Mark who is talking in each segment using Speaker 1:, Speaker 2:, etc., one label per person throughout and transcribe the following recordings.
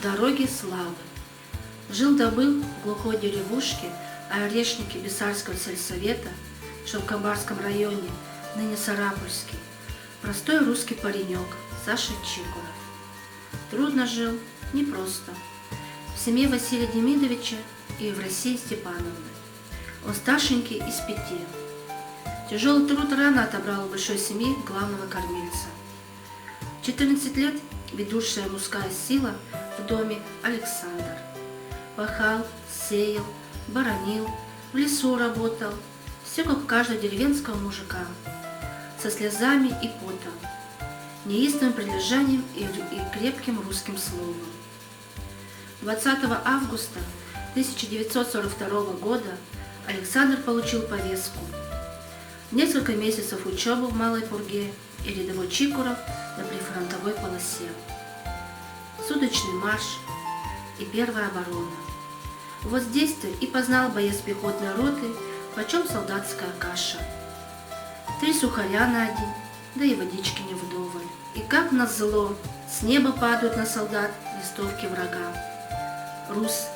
Speaker 1: Дороги славы. Жил-добыл в глухой деревушке Орешники Бесарского сельсовета, что в Камбарском районе, ныне Сарапульский, простой русский паренек Саша Чикуров. Трудно жил, непросто. В семье Василия Демидовича и Евросии Степановны. Он старшенький из 5. Тяжелый труд рано отобрал у большой семьи главного кормильца. В 14 лет ведущая мужская сила в доме Александр. Пахал, сеял, боронил, в лесу работал, все как у каждого деревенского мужика, со слезами и потом, неистовым прилежанием и крепким русским словом. 20 августа 1942 года Александр получил повестку. Несколько месяцев учебы в Малой Пурге и рядовой Чикуров на прифронтовой полосе. Суточный марш и первая оборона. Вот здесь-то и познал боец пехотной роты, почем солдатская каша. 3 сухаря на день, да и водички не вдоволь. И как назло, с неба падают на солдат листовки врага. Рус,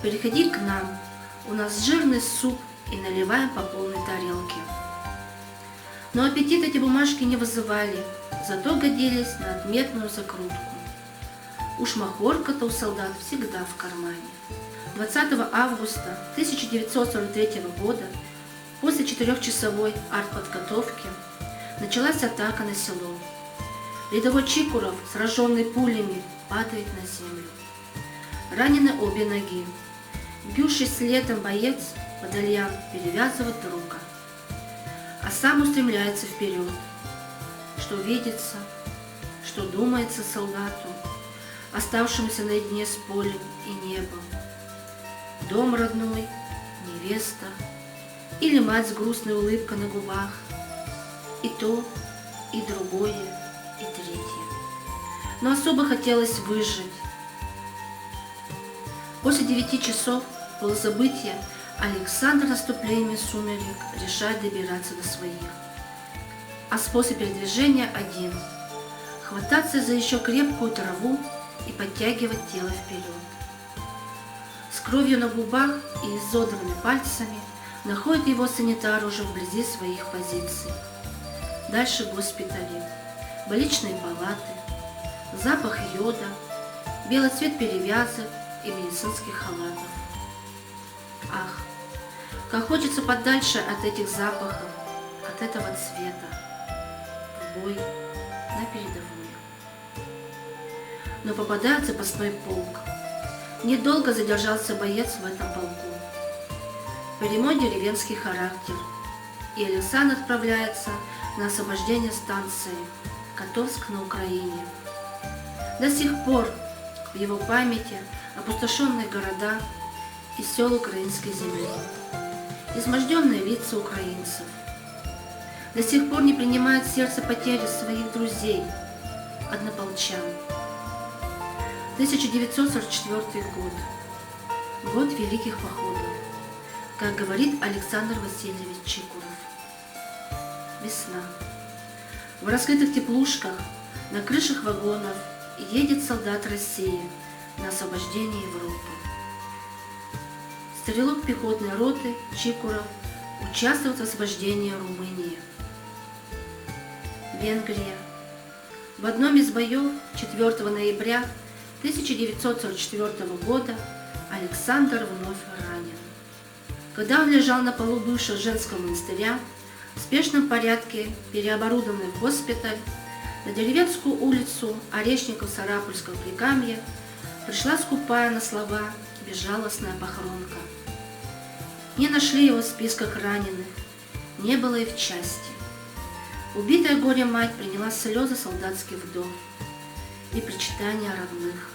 Speaker 1: переходи к нам, у нас жирный суп и наливаем по полной тарелке. Но аппетит эти бумажки не вызывали, зато годились на отметную закрутку. Уж махорка-то у солдат всегда в кармане. 20 августа 1943 года, после 4-часовой артподготовки, началась атака на село. Рядовой Чикуров, сраженный пулями, падает на землю. Ранены обе ноги. Бьющий следом боец, Подольян, перевязывает друга. А сам устремляется вперед. Что видится, что думается солдату, оставшемуся наедине с полем и небом. Дом родной, невеста или мать с грустной улыбкой на губах. И то, и другое, и третье. Но особо хотелось выжить. После 9 часов полузабытия Александр наступлением сумерек решает добираться до своих. А способ передвижения один – хвататься за еще крепкую траву и подтягивать тело вперед. С кровью на губах и изодранными пальцами находит его санитар уже вблизи своих позиций. Дальше госпитали, больничные палаты, запах йода, белый цвет перевязок и медицинских халатов. Ах, как хочется подальше от этих запахов, от этого цвета, в бой, на передовую. Но попадает запасной полк. Недолго задержался боец в этом полку. Прямой деревенский характер, и Александр отправляется на освобождение станции Котовск на Украине. До сих пор в его памяти опустошенные города и села украинской земли, изможденные лица украинцев. До сих пор не принимает сердце потери своих друзей, однополчан. 1944 год. Год великих походов, как говорит Александр Васильевич Чикуров. Весна. В раскрытых теплушках, на крышах вагонов едет солдат России на освобождение Европы. Стрелок пехотной роты Чикуров участвует в освобождении Румынии. Венгрия. В одном из боев 4 ноября 1944 года Александр вновь ранен. Когда он лежал на полу бывшего женского монастыря, в спешном порядке переоборудованный в госпиталь, на деревенскую улицу Орешников Сарапульского Прикамья пришла скупая на слова безжалостная похоронка. Не нашли его в списках раненых, не было и в части. Убитая горем мать приняла слезы солдатских вдов и причитания родных.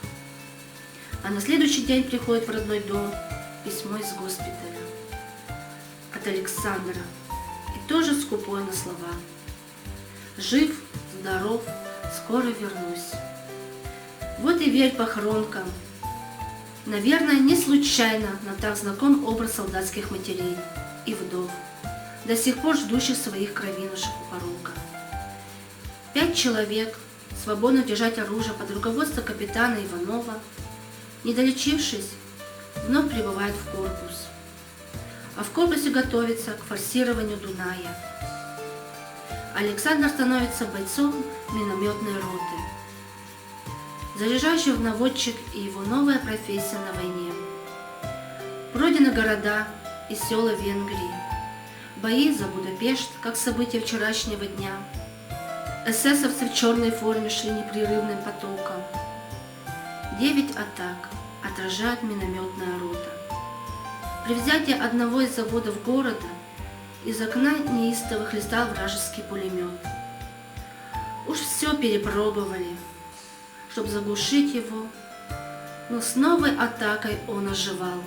Speaker 1: А на следующий день приходит в родной дом письмо из госпиталя от Александра, и тоже скупое на слова. Жив, здоров, скоро вернусь. Вот и верь похоронкам. Наверное, не случайно нам так знаком образ солдатских матерей и вдов, до сих пор ждущих своих кровинушек у порога. 5 человек, свободно держать оружие под руководством капитана Иванова, Не долечившись, вновь прибывает в корпус. А в корпусе готовится к форсированию Дуная. Александр становится бойцом минометной роты. Заряжающий наводчик и его новая профессия на войне. Пройдены города и села Венгрии. Бои за Будапешт, как события вчерашнего дня. Эсэсовцы в черной форме шли непрерывным потоком. 9 атак отражает минометная рота. При взятии одного из заводов города из окна неистово хлестал вражеский пулемет. Уж все перепробовали, чтобы заглушить его, но с новой атакой он оживал.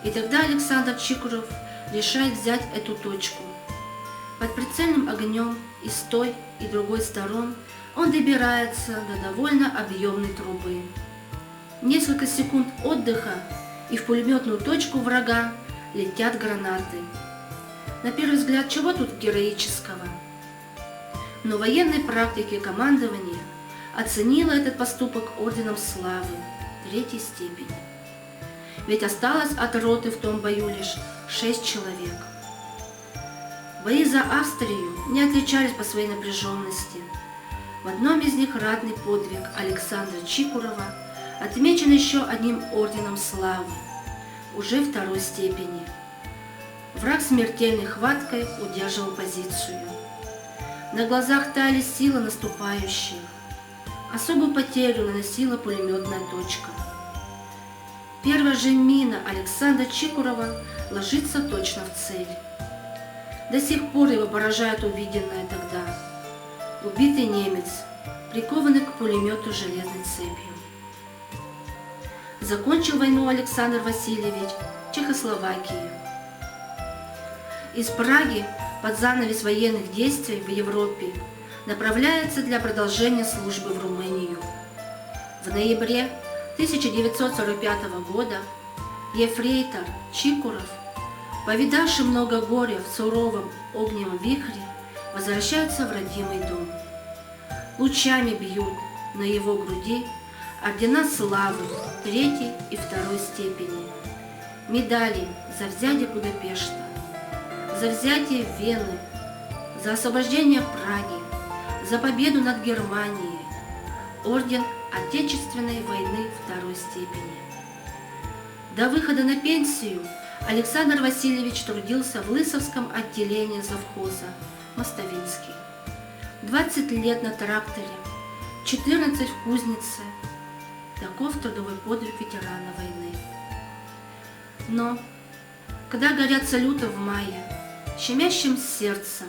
Speaker 1: И тогда Александр Чикуров решает взять эту точку. Под прицельным огнем и с той, и другой сторон он добирается до довольно объемной трубы. Несколько секунд отдыха, и в пулеметную точку врага летят гранаты. На первый взгляд, чего тут героического? Но в военной практике командование оценило этот поступок орденом славы 3-й степени. Ведь осталось от роты в том бою лишь 6 человек. Бои за Австрию не отличались по своей напряженности. В одном из них ратный подвиг Александра Чикурова отмечен еще одним орденом славы, уже 2-й степени. Враг смертельной хваткой удерживал позицию. На глазах таяли силы наступающих. Особую потерю наносила пулеметная точка. Первая же мина Александра Чикурова ложится точно в цель. До сих пор его поражает увиденное тогда. Убитый немец, прикованный к пулемету железной цепью. Закончил войну Александр Васильевич в Чехословакии. Из Праги под занавес военных действий в Европе направляется для продолжения службы в Румынию. В ноябре 1945 года ефрейтор Чикуров, повидавший много горя в суровом огневом вихре, возвращается в родимый дом. Лучами бьют на его груди ордена славы 3-й и 2-й степени, медали за взятие Будапешта, за взятие Вены, за освобождение Праги, за победу над Германией, орден Отечественной войны 2-й степени. До выхода на пенсию Александр Васильевич трудился в Лысовском отделении завхоза Мостовинский. 20 лет на тракторе, 14 в кузнице. Таков трудовой подвиг ветерана войны. Но, когда горят салюты в мае, щемящим сердцем,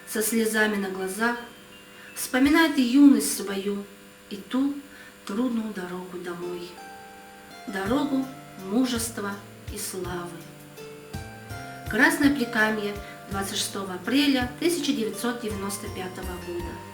Speaker 1: со слезами на глазах, вспоминает юность свою и ту трудную дорогу домой. Дорогу мужества и славы. Красное Прикамье, 26 апреля 1995 года.